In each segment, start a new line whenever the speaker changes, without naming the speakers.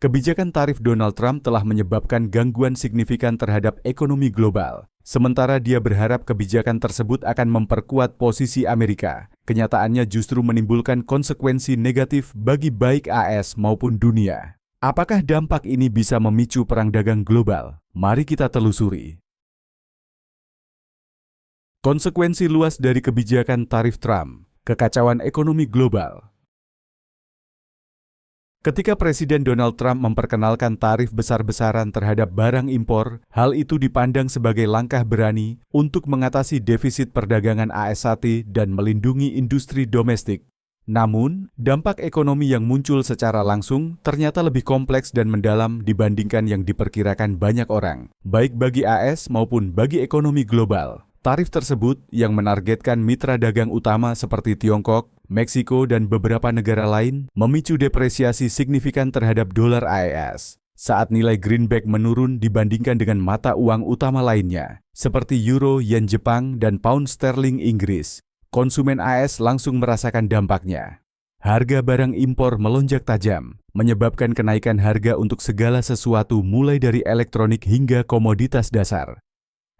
Kebijakan tarif Donald Trump telah menyebabkan gangguan signifikan terhadap ekonomi global. Sementara dia berharap kebijakan tersebut akan memperkuat posisi Amerika, kenyataannya justru menimbulkan konsekuensi negatif bagi baik AS maupun dunia. Apakah dampak ini bisa memicu perang dagang global? Mari kita telusuri. Konsekuensi luas dari kebijakan tarif Trump, kekacauan ekonomi global. Ketika Presiden Donald Trump memperkenalkan tarif besar-besaran terhadap barang impor, hal itu dipandang sebagai langkah berani untuk mengatasi defisit perdagangan AS dan melindungi industri domestik. Namun, dampak ekonomi yang muncul secara langsung ternyata lebih kompleks dan mendalam dibandingkan yang diperkirakan banyak orang, baik bagi AS maupun bagi ekonomi global. Tarif tersebut yang menargetkan mitra dagang utama seperti Tiongkok, Meksiko, dan beberapa negara lain memicu depresiasi signifikan terhadap dolar AES. Saat nilai greenback menurun dibandingkan dengan mata uang utama lainnya, seperti euro, yen Jepang, dan pound sterling Inggris, konsumen AES langsung merasakan dampaknya. Harga barang impor melonjak tajam, menyebabkan kenaikan harga untuk segala sesuatu mulai dari elektronik hingga komoditas dasar.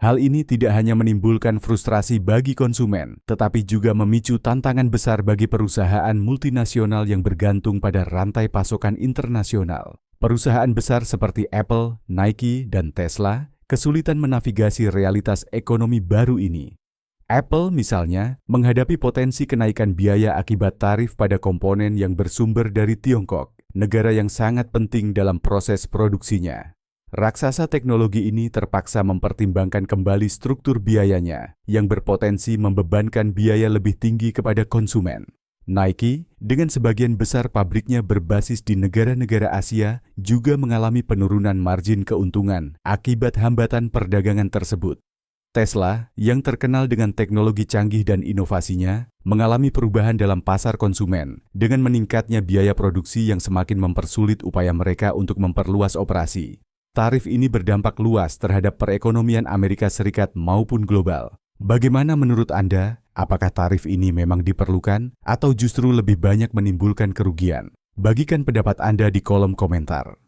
Hal ini tidak hanya menimbulkan frustrasi bagi konsumen, tetapi juga memicu tantangan besar bagi perusahaan multinasional yang bergantung pada rantai pasokan internasional. Perusahaan besar seperti Apple, Nike, dan Tesla kesulitan menavigasi realitas ekonomi baru ini. Apple misalnya menghadapi potensi kenaikan biaya akibat tarif pada komponen yang bersumber dari Tiongkok, negara yang sangat penting dalam proses produksinya. Raksasa teknologi ini terpaksa mempertimbangkan kembali struktur biayanya yang berpotensi membebankan biaya lebih tinggi kepada konsumen. Nike, dengan sebagian besar pabriknya berbasis di negara-negara Asia, juga mengalami penurunan margin keuntungan akibat hambatan perdagangan tersebut. Tesla, yang terkenal dengan teknologi canggih dan inovasinya, mengalami perubahan dalam pasar konsumen dengan meningkatnya biaya produksi yang semakin mempersulit upaya mereka untuk memperluas operasi. Tarif ini berdampak luas terhadap perekonomian Amerika Serikat maupun global. Bagaimana menurut Anda? Apakah tarif ini memang diperlukan atau justru lebih banyak menimbulkan kerugian? Bagikan pendapat Anda di kolom komentar.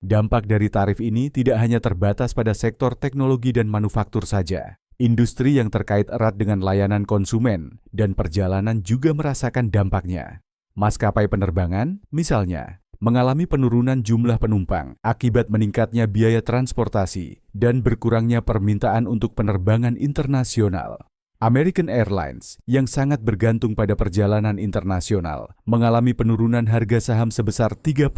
Dampak dari tarif ini tidak hanya terbatas pada sektor teknologi dan manufaktur saja. Industri yang terkait erat dengan layanan konsumen dan perjalanan juga merasakan dampaknya. Maskapai penerbangan, misalnya, mengalami penurunan jumlah penumpang akibat meningkatnya biaya transportasi dan berkurangnya permintaan untuk penerbangan internasional. American Airlines, yang sangat bergantung pada perjalanan internasional, mengalami penurunan harga saham sebesar 30%,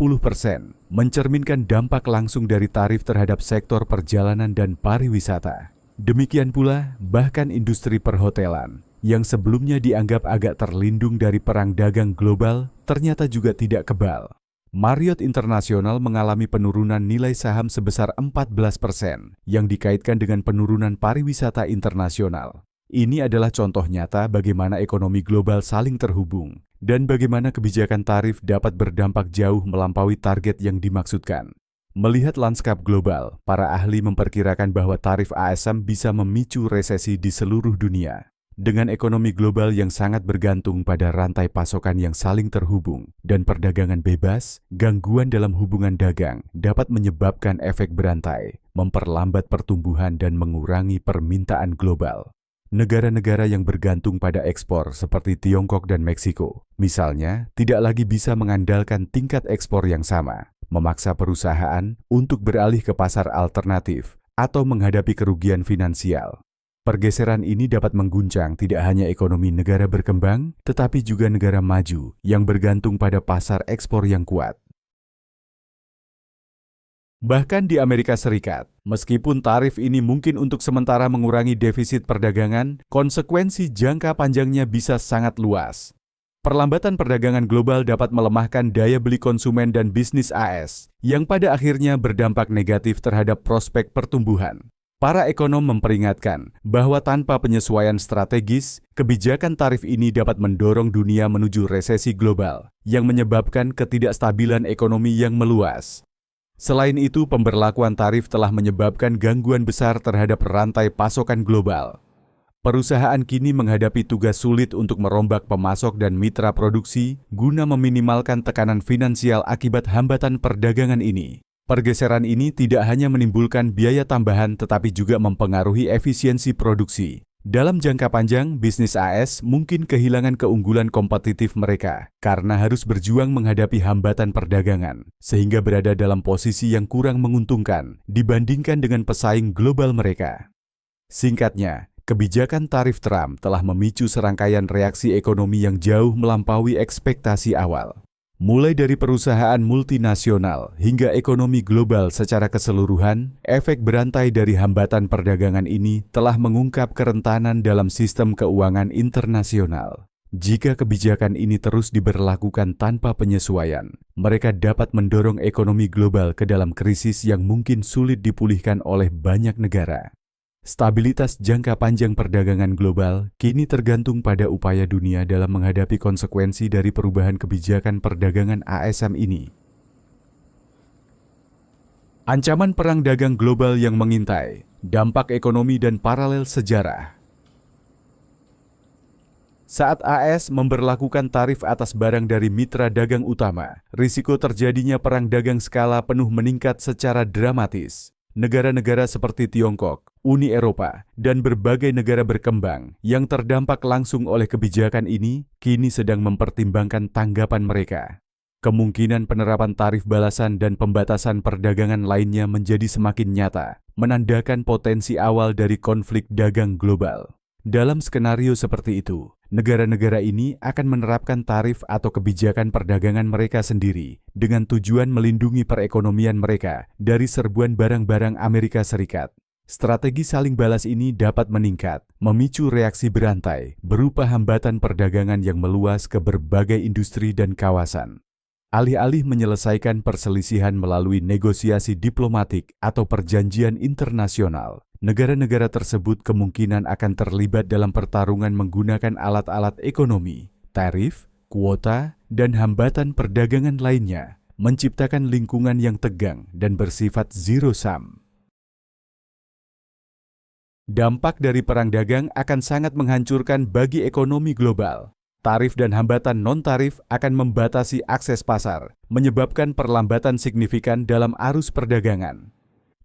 mencerminkan dampak langsung dari tarif terhadap sektor perjalanan dan pariwisata. Demikian pula, bahkan industri perhotelan, yang sebelumnya dianggap agak terlindung dari perang dagang global, ternyata juga tidak kebal. Marriott International mengalami penurunan nilai saham sebesar 14% yang dikaitkan dengan penurunan pariwisata internasional. Ini adalah contoh nyata bagaimana ekonomi global saling terhubung dan bagaimana kebijakan tarif dapat berdampak jauh melampaui target yang dimaksudkan. Melihat lanskap global, para ahli memperkirakan bahwa tarif ASM bisa memicu resesi di seluruh dunia. Dengan ekonomi global yang sangat bergantung pada rantai pasokan yang saling terhubung dan perdagangan bebas, gangguan dalam hubungan dagang dapat menyebabkan efek berantai, memperlambat pertumbuhan dan mengurangi permintaan global. Negara-negara yang bergantung pada ekspor seperti Tiongkok dan Meksiko, misalnya, tidak lagi bisa mengandalkan tingkat ekspor yang sama, memaksa perusahaan untuk beralih ke pasar alternatif atau menghadapi kerugian finansial. Pergeseran ini dapat mengguncang tidak hanya ekonomi negara berkembang, tetapi juga negara maju yang bergantung pada pasar ekspor yang kuat. Bahkan di Amerika Serikat, meskipun tarif ini mungkin untuk sementara mengurangi defisit perdagangan, konsekuensi jangka panjangnya bisa sangat luas. Perlambatan perdagangan global dapat melemahkan daya beli konsumen dan bisnis AS, yang pada akhirnya berdampak negatif terhadap prospek pertumbuhan. Para ekonom memperingatkan bahwa tanpa penyesuaian strategis, kebijakan tarif ini dapat mendorong dunia menuju resesi global yang menyebabkan ketidakstabilan ekonomi yang meluas. Selain itu, pemberlakuan tarif telah menyebabkan gangguan besar terhadap rantai pasokan global. Perusahaan kini menghadapi tugas sulit untuk merombak pemasok dan mitra produksi guna meminimalkan tekanan finansial akibat hambatan perdagangan ini. Pergeseran ini tidak hanya menimbulkan biaya tambahan tetapi juga mempengaruhi efisiensi produksi. Dalam jangka panjang, bisnis AS mungkin kehilangan keunggulan kompetitif mereka karena harus berjuang menghadapi hambatan perdagangan, sehingga berada dalam posisi yang kurang menguntungkan dibandingkan dengan pesaing global mereka. Singkatnya, kebijakan tarif Trump telah memicu serangkaian reaksi ekonomi yang jauh melampaui ekspektasi awal. Mulai dari perusahaan multinasional hingga ekonomi global secara keseluruhan, efek berantai dari hambatan perdagangan ini telah mengungkap kerentanan dalam sistem keuangan internasional. Jika kebijakan ini terus diberlakukan tanpa penyesuaian, mereka dapat mendorong ekonomi global ke dalam krisis yang mungkin sulit dipulihkan oleh banyak negara. Stabilitas jangka panjang perdagangan global kini tergantung pada upaya dunia dalam menghadapi konsekuensi dari perubahan kebijakan perdagangan ASM ini. Ancaman perang dagang global yang mengintai, dampak ekonomi dan paralel sejarah. Saat AS memberlakukan tarif atas barang dari mitra dagang utama, risiko terjadinya perang dagang skala penuh meningkat secara dramatis. Negara-negara seperti Tiongkok, Uni Eropa, dan berbagai negara berkembang yang terdampak langsung oleh kebijakan ini kini sedang mempertimbangkan tanggapan mereka. Kemungkinan penerapan tarif balasan dan pembatasan perdagangan lainnya menjadi semakin nyata, menandakan potensi awal dari konflik dagang global. Dalam skenario seperti itu, negara-negara ini akan menerapkan tarif atau kebijakan perdagangan mereka sendiri dengan tujuan melindungi perekonomian mereka dari serbuan barang-barang Amerika Serikat. Strategi saling balas ini dapat meningkat, memicu reaksi berantai berupa hambatan perdagangan yang meluas ke berbagai industri dan kawasan. Alih-alih menyelesaikan perselisihan melalui negosiasi diplomatik atau perjanjian internasional, negara-negara tersebut kemungkinan akan terlibat dalam pertarungan menggunakan alat-alat ekonomi, tarif, kuota, dan hambatan perdagangan lainnya, menciptakan lingkungan yang tegang dan bersifat zero-sum. Dampak dari perang dagang akan sangat menghancurkan bagi ekonomi global. Tarif dan hambatan non-tarif akan membatasi akses pasar, menyebabkan perlambatan signifikan dalam arus perdagangan.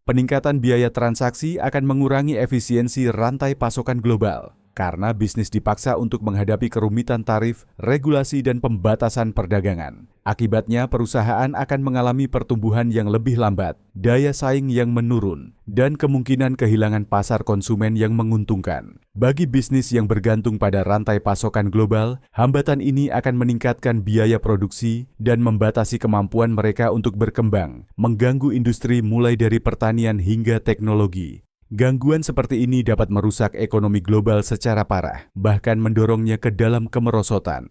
Peningkatan biaya transaksi akan mengurangi efisiensi rantai pasokan global, karena bisnis dipaksa untuk menghadapi kerumitan tarif, regulasi, dan pembatasan perdagangan. Akibatnya, perusahaan akan mengalami pertumbuhan yang lebih lambat, daya saing yang menurun, dan kemungkinan kehilangan pasar konsumen yang menguntungkan. Bagi bisnis yang bergantung pada rantai pasokan global, hambatan ini akan meningkatkan biaya produksi dan membatasi kemampuan mereka untuk berkembang, mengganggu industri mulai dari pertanian hingga teknologi. Gangguan seperti ini dapat merusak ekonomi global secara parah, bahkan mendorongnya ke dalam kemerosotan.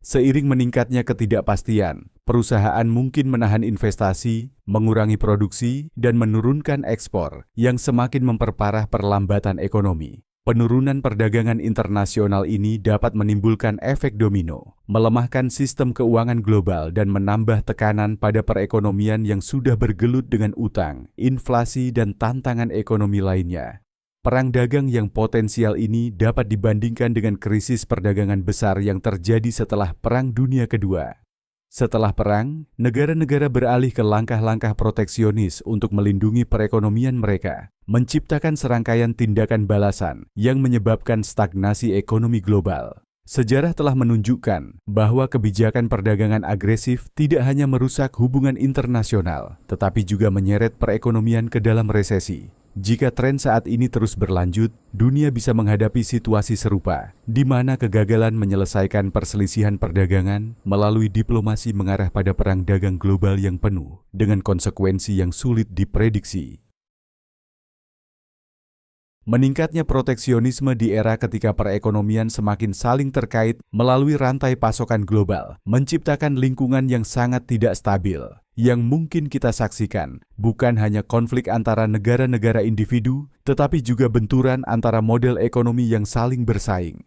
Seiring meningkatnya ketidakpastian, perusahaan mungkin menahan investasi, mengurangi produksi, dan menurunkan ekspor yang semakin memperparah perlambatan ekonomi. Penurunan perdagangan internasional ini dapat menimbulkan efek domino, melemahkan sistem keuangan global dan menambah tekanan pada perekonomian yang sudah bergelut dengan utang, inflasi, dan tantangan ekonomi lainnya. Perang dagang yang potensial ini dapat dibandingkan dengan krisis perdagangan besar yang terjadi setelah Perang Dunia Kedua. Setelah perang, negara-negara beralih ke langkah-langkah proteksionis untuk melindungi perekonomian mereka, menciptakan serangkaian tindakan balasan yang menyebabkan stagnasi ekonomi global. Sejarah telah menunjukkan bahwa kebijakan perdagangan agresif tidak hanya merusak hubungan internasional, tetapi juga menyeret perekonomian ke dalam resesi. Jika tren saat ini terus berlanjut, dunia bisa menghadapi situasi serupa, di mana kegagalan menyelesaikan perselisihan perdagangan melalui diplomasi mengarah pada perang dagang global yang penuh dengan konsekuensi yang sulit diprediksi. Meningkatnya proteksionisme di era ketika perekonomian semakin saling terkait melalui rantai pasokan global, menciptakan lingkungan yang sangat tidak stabil. Yang mungkin kita saksikan bukan hanya konflik antara negara-negara individu, tetapi juga benturan antara model ekonomi yang saling bersaing.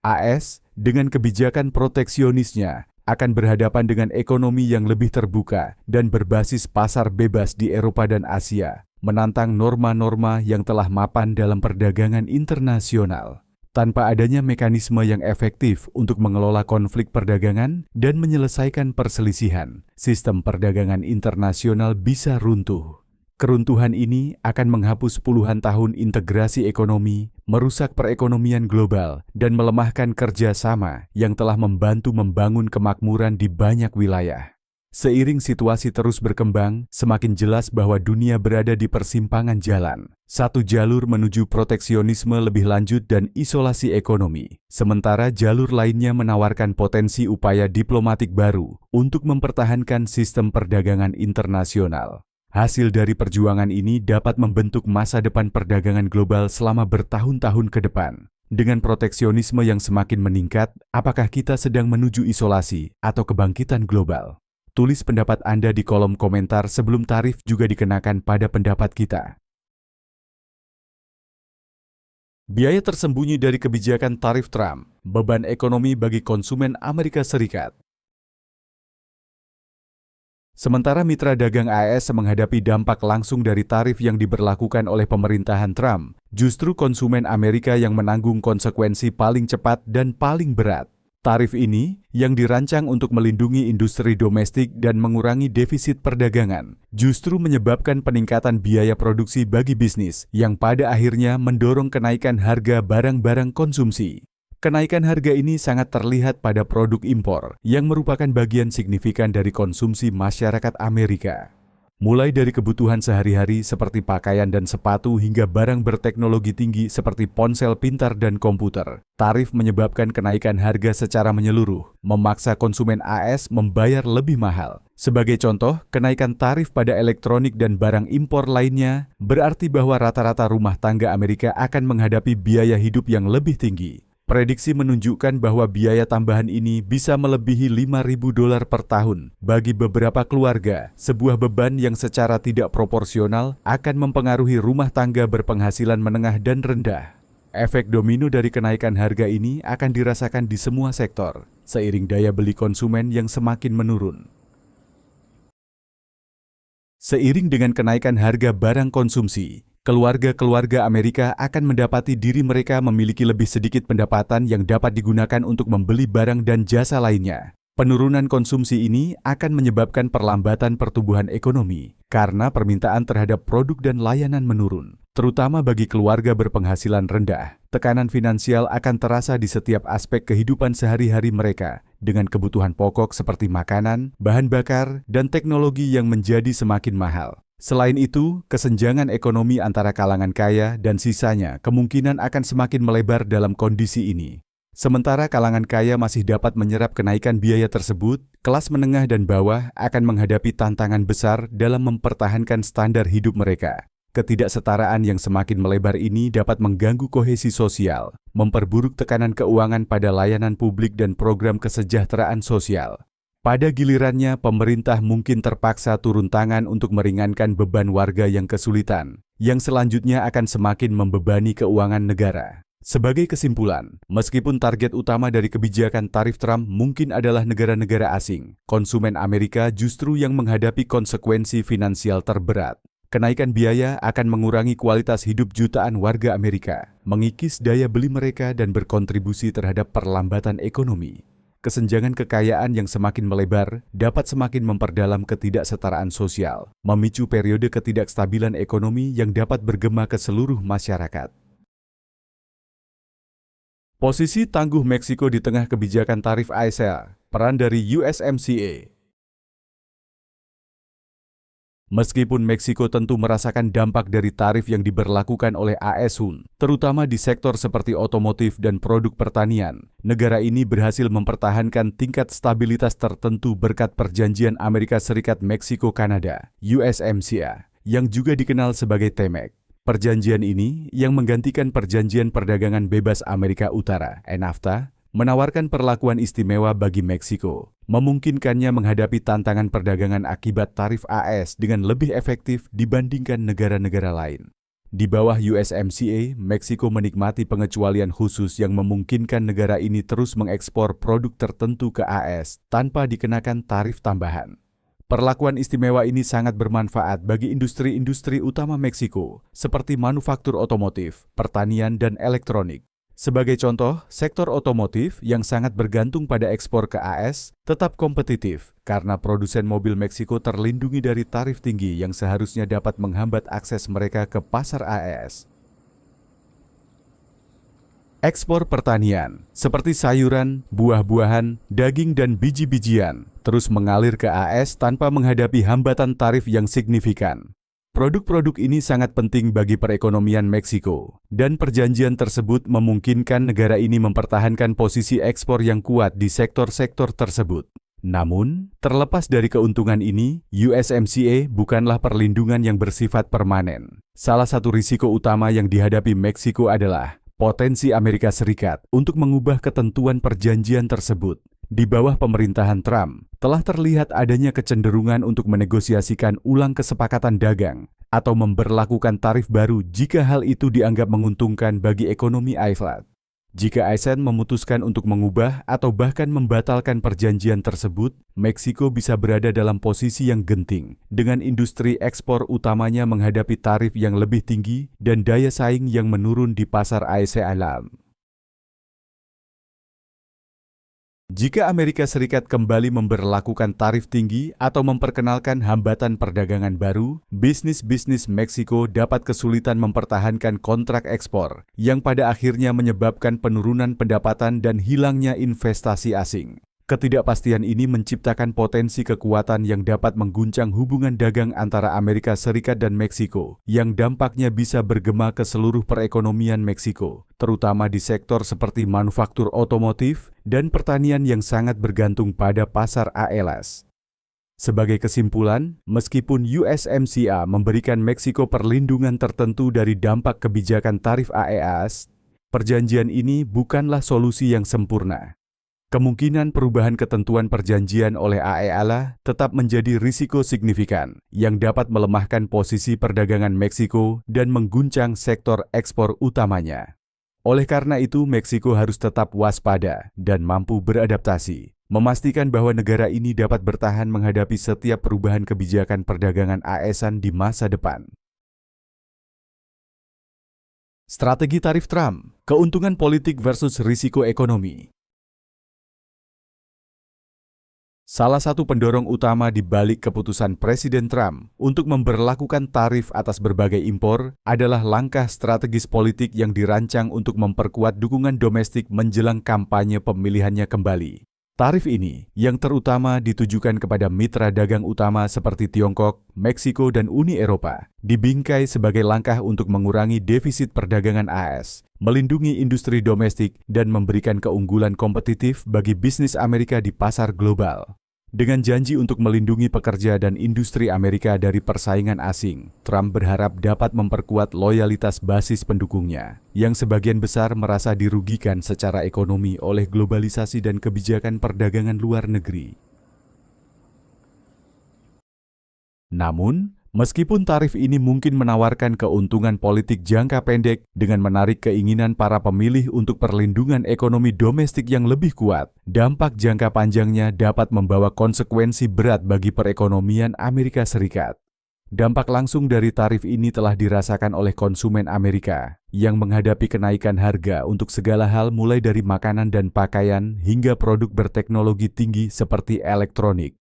AS dengan kebijakan proteksionisnya akan berhadapan dengan ekonomi yang lebih terbuka dan berbasis pasar bebas di Eropa dan Asia, menantang norma-norma yang telah mapan dalam perdagangan internasional. Tanpa adanya mekanisme yang efektif untuk mengelola konflik perdagangan dan menyelesaikan perselisihan, sistem perdagangan internasional bisa runtuh. Keruntuhan ini akan menghapus puluhan tahun integrasi ekonomi, merusak perekonomian global, dan melemahkan kerjasama yang telah membantu membangun kemakmuran di banyak wilayah. Seiring situasi terus berkembang, semakin jelas bahwa dunia berada di persimpangan jalan. Satu jalur menuju proteksionisme lebih lanjut dan isolasi ekonomi, sementara jalur lainnya menawarkan potensi upaya diplomatik baru untuk mempertahankan sistem perdagangan internasional. Hasil dari perjuangan ini dapat membentuk masa depan perdagangan global selama bertahun-tahun ke depan. Dengan proteksionisme yang semakin meningkat, apakah kita sedang menuju isolasi atau kebangkitan global? Tulis pendapat Anda di kolom komentar sebelum tarif juga dikenakan pada pendapat kita. Biaya tersembunyi dari kebijakan tarif Trump, beban ekonomi bagi konsumen Amerika Serikat. Sementara mitra dagang AS menghadapi dampak langsung dari tarif yang diberlakukan oleh pemerintahan Trump, justru konsumen Amerika yang menanggung konsekuensi paling cepat dan paling berat. Tarif ini, yang dirancang untuk melindungi industri domestik dan mengurangi defisit perdagangan, justru menyebabkan peningkatan biaya produksi bagi bisnis yang pada akhirnya mendorong kenaikan harga barang-barang konsumsi. Kenaikan harga ini sangat terlihat pada produk impor, yang merupakan bagian signifikan dari konsumsi masyarakat Amerika. Mulai dari kebutuhan sehari-hari seperti pakaian dan sepatu hingga barang berteknologi tinggi seperti ponsel pintar dan komputer, tarif menyebabkan kenaikan harga secara menyeluruh, memaksa konsumen AS membayar lebih mahal. Sebagai contoh, kenaikan tarif pada elektronik dan barang impor lainnya berarti bahwa rata-rata rumah tangga Amerika akan menghadapi biaya hidup yang lebih tinggi. Prediksi menunjukkan bahwa biaya tambahan ini bisa melebihi $5.000 per tahun bagi beberapa keluarga, sebuah beban yang secara tidak proporsional akan mempengaruhi rumah tangga berpenghasilan menengah dan rendah. Efek domino dari kenaikan harga ini akan dirasakan di semua sektor, seiring daya beli konsumen yang semakin menurun. Seiring dengan kenaikan harga barang konsumsi, keluarga-keluarga Amerika akan mendapati diri mereka memiliki lebih sedikit pendapatan yang dapat digunakan untuk membeli barang dan jasa lainnya. Penurunan konsumsi ini akan menyebabkan perlambatan pertumbuhan ekonomi karena permintaan terhadap produk dan layanan menurun, terutama bagi keluarga berpenghasilan rendah. Tekanan finansial akan terasa di setiap aspek kehidupan sehari-hari mereka, dengan kebutuhan pokok seperti makanan, bahan bakar, dan teknologi yang menjadi semakin mahal. Selain itu, kesenjangan ekonomi antara kalangan kaya dan sisanya kemungkinan akan semakin melebar dalam kondisi ini. Sementara kalangan kaya masih dapat menyerap kenaikan biaya tersebut, kelas menengah dan bawah akan menghadapi tantangan besar dalam mempertahankan standar hidup mereka. Ketidaksetaraan yang semakin melebar ini dapat mengganggu kohesi sosial, memperburuk tekanan keuangan pada layanan publik dan program kesejahteraan sosial. Pada gilirannya, pemerintah mungkin terpaksa turun tangan untuk meringankan beban warga yang kesulitan, yang selanjutnya akan semakin membebani keuangan negara. Sebagai kesimpulan, meskipun target utama dari kebijakan tarif Trump mungkin adalah negara-negara asing, konsumen Amerika justru yang menghadapi konsekuensi finansial terberat. Kenaikan biaya akan mengurangi kualitas hidup jutaan warga Amerika, mengikis daya beli mereka dan berkontribusi terhadap perlambatan ekonomi. Kesenjangan kekayaan yang semakin melebar dapat semakin memperdalam ketidaksetaraan sosial, memicu periode ketidakstabilan ekonomi yang dapat bergema ke seluruh masyarakat. Posisi tangguh Meksiko di tengah kebijakan tarif ASEAN, peran dari USMCA. Meskipun Meksiko tentu merasakan dampak dari tarif yang diberlakukan oleh AS, terutama di sektor seperti otomotif dan produk pertanian, negara ini berhasil mempertahankan tingkat stabilitas tertentu berkat Perjanjian Amerika Serikat-Meksiko-Kanada, USMCA, yang juga dikenal sebagai TEMEC. Perjanjian ini, yang menggantikan Perjanjian Perdagangan Bebas Amerika Utara, NAFTA, menawarkan perlakuan istimewa bagi Meksiko, memungkinkannya menghadapi tantangan perdagangan akibat tarif AS dengan lebih efektif dibandingkan negara-negara lain. Di bawah USMCA, Meksiko menikmati pengecualian khusus yang memungkinkan negara ini terus mengekspor produk tertentu ke AS tanpa dikenakan tarif tambahan. Perlakuan istimewa ini sangat bermanfaat bagi industri-industri utama Meksiko, seperti manufaktur otomotif, pertanian, dan elektronik. Sebagai contoh, sektor otomotif yang sangat bergantung pada ekspor ke AS tetap kompetitif karena produsen mobil Meksiko terlindungi dari tarif tinggi yang seharusnya dapat menghambat akses mereka ke pasar AS. Ekspor pertanian, seperti sayuran, buah-buahan, daging, dan biji-bijian, terus mengalir ke AS tanpa menghadapi hambatan tarif yang signifikan. Produk-produk ini sangat penting bagi perekonomian Meksiko, dan perjanjian tersebut memungkinkan negara ini mempertahankan posisi ekspor yang kuat di sektor-sektor tersebut. Namun, terlepas dari keuntungan ini, USMCA bukanlah perlindungan yang bersifat permanen. Salah satu risiko utama yang dihadapi Meksiko adalah potensi Amerika Serikat untuk mengubah ketentuan perjanjian tersebut. Di bawah pemerintahan Trump, telah terlihat adanya kecenderungan untuk menegosiasikan ulang kesepakatan dagang atau memberlakukan tarif baru jika hal itu dianggap menguntungkan bagi ekonomi ASEAN. Jika ASEAN memutuskan untuk mengubah atau bahkan membatalkan perjanjian tersebut, Meksiko bisa berada dalam posisi yang genting, dengan industri ekspor utamanya menghadapi tarif yang lebih tinggi dan daya saing yang menurun di pasar ASEAN. Jika Amerika Serikat kembali memberlakukan tarif tinggi atau memperkenalkan hambatan perdagangan baru, bisnis-bisnis Meksiko dapat kesulitan mempertahankan kontrak ekspor, yang pada akhirnya menyebabkan penurunan pendapatan dan hilangnya investasi asing. Ketidakpastian ini menciptakan potensi kekuatan yang dapat mengguncang hubungan dagang antara Amerika Serikat dan Meksiko, yang dampaknya bisa bergema ke seluruh perekonomian Meksiko, terutama di sektor seperti manufaktur otomotif dan pertanian yang sangat bergantung pada pasar ALS. Sebagai kesimpulan, meskipun USMCA memberikan Meksiko perlindungan tertentu dari dampak kebijakan tarif AES, perjanjian ini bukanlah solusi yang sempurna. Kemungkinan perubahan ketentuan perjanjian oleh AEA tetap menjadi risiko signifikan yang dapat melemahkan posisi perdagangan Meksiko dan mengguncang sektor ekspor utamanya. Oleh karena itu, Meksiko harus tetap waspada dan mampu beradaptasi, memastikan bahwa negara ini dapat bertahan menghadapi setiap perubahan kebijakan perdagangan ASEAN di masa depan. Strategi tarif Trump, keuntungan politik versus risiko ekonomi. Salah satu pendorong utama di balik keputusan Presiden Trump untuk memberlakukan tarif atas berbagai impor adalah langkah strategis politik yang dirancang untuk memperkuat dukungan domestik menjelang kampanye pemilihannya kembali. Tarif ini, yang terutama ditujukan kepada mitra dagang utama seperti Tiongkok, Meksiko, dan Uni Eropa, dibingkai sebagai langkah untuk mengurangi defisit perdagangan AS, melindungi industri domestik, dan memberikan keunggulan kompetitif bagi bisnis Amerika di pasar global. Dengan janji untuk melindungi pekerja dan industri Amerika dari persaingan asing, Trump berharap dapat memperkuat loyalitas basis pendukungnya, yang sebagian besar merasa dirugikan secara ekonomi oleh globalisasi dan kebijakan perdagangan luar negeri. Namun, meskipun tarif ini mungkin menawarkan keuntungan politik jangka pendek dengan menarik keinginan para pemilih untuk perlindungan ekonomi domestik yang lebih kuat, dampak jangka panjangnya dapat membawa konsekuensi berat bagi perekonomian Amerika Serikat. Dampak langsung dari tarif ini telah dirasakan oleh konsumen Amerika yang menghadapi kenaikan harga untuk segala hal mulai dari makanan dan pakaian hingga produk berteknologi tinggi seperti elektronik.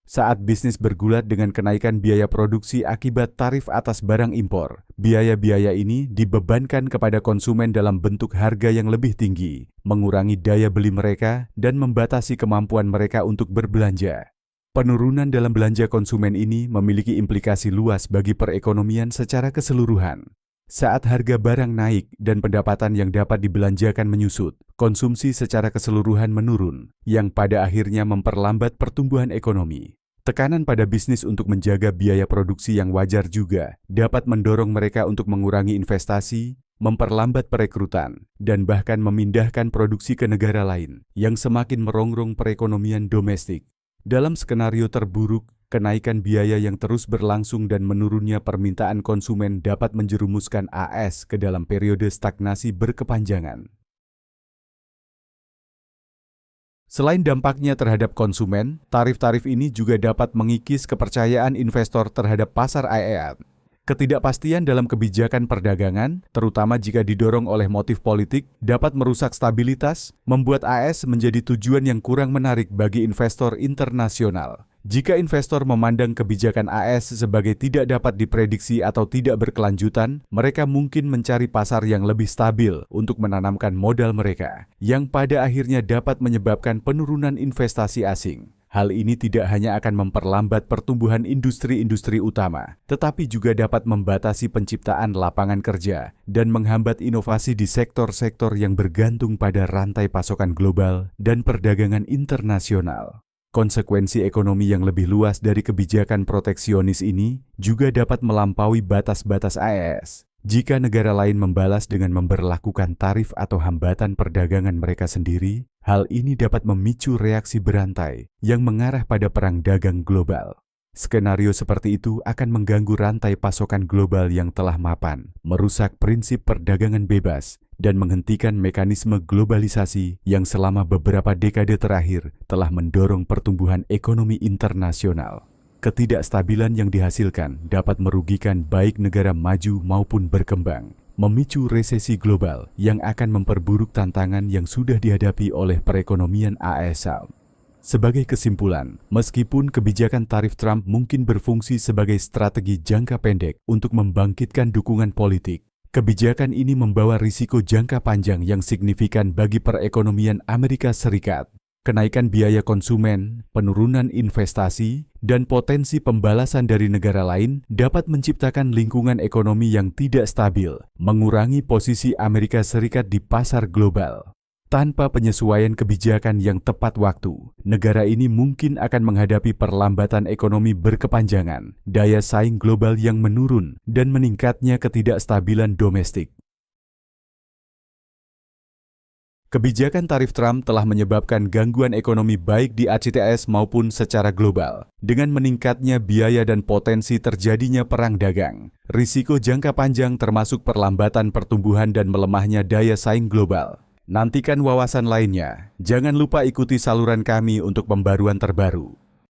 Saat bisnis bergulat dengan kenaikan biaya produksi akibat tarif atas barang impor, biaya-biaya ini dibebankan kepada konsumen dalam bentuk harga yang lebih tinggi, mengurangi daya beli mereka, dan membatasi kemampuan mereka untuk berbelanja. Penurunan dalam belanja konsumen ini memiliki implikasi luas bagi perekonomian secara keseluruhan. Saat harga barang naik dan pendapatan yang dapat dibelanjakan menyusut, konsumsi secara keseluruhan menurun, yang pada akhirnya memperlambat pertumbuhan ekonomi. Tekanan pada bisnis untuk menjaga biaya produksi yang wajar juga dapat mendorong mereka untuk mengurangi investasi, memperlambat perekrutan, dan bahkan memindahkan produksi ke negara lain yang semakin merongrong perekonomian domestik. Dalam skenario terburuk, kenaikan biaya yang terus berlangsung dan menurunnya permintaan konsumen dapat menjerumuskan AS ke dalam periode stagnasi berkepanjangan. Selain dampaknya terhadap konsumen, tarif-tarif ini juga dapat mengikis kepercayaan investor terhadap pasar ASEAN. Ketidakpastian dalam kebijakan perdagangan, terutama jika didorong oleh motif politik, dapat merusak stabilitas, membuat AS menjadi tujuan yang kurang menarik bagi investor internasional. Jika investor memandang kebijakan AS sebagai tidak dapat diprediksi atau tidak berkelanjutan, mereka mungkin mencari pasar yang lebih stabil untuk menanamkan modal mereka, yang pada akhirnya dapat menyebabkan penurunan investasi asing. Hal ini tidak hanya akan memperlambat pertumbuhan industri-industri utama, tetapi juga dapat membatasi penciptaan lapangan kerja dan menghambat inovasi di sektor-sektor yang bergantung pada rantai pasokan global dan perdagangan internasional. Konsekuensi ekonomi yang lebih luas dari kebijakan proteksionis ini juga dapat melampaui batas-batas AES. Jika negara lain membalas dengan memberlakukan tarif atau hambatan perdagangan mereka sendiri, hal ini dapat memicu reaksi berantai yang mengarah pada perang dagang global. Skenario seperti itu akan mengganggu rantai pasokan global yang telah mapan, merusak prinsip perdagangan bebas, dan menghentikan mekanisme globalisasi yang selama beberapa dekade terakhir telah mendorong pertumbuhan ekonomi internasional. Ketidakstabilan yang dihasilkan dapat merugikan baik negara maju maupun berkembang, memicu resesi global yang akan memperburuk tantangan yang sudah dihadapi oleh perekonomian ASEAN. Sebagai kesimpulan, meskipun kebijakan tarif Trump mungkin berfungsi sebagai strategi jangka pendek untuk membangkitkan dukungan politik, kebijakan ini membawa risiko jangka panjang yang signifikan bagi perekonomian Amerika Serikat. Kenaikan biaya konsumen, penurunan investasi, dan potensi pembalasan dari negara lain dapat menciptakan lingkungan ekonomi yang tidak stabil, mengurangi posisi Amerika Serikat di pasar global. Tanpa penyesuaian kebijakan yang tepat waktu, negara ini mungkin akan menghadapi perlambatan ekonomi berkepanjangan, daya saing global yang menurun, dan meningkatnya ketidakstabilan domestik. Kebijakan tarif Trump telah menyebabkan gangguan ekonomi baik di ACTS maupun secara global. Dengan meningkatnya biaya dan potensi terjadinya perang dagang, risiko jangka panjang termasuk perlambatan pertumbuhan dan melemahnya daya saing global. Nantikan wawasan lainnya. Jangan lupa ikuti saluran kami untuk pembaruan terbaru.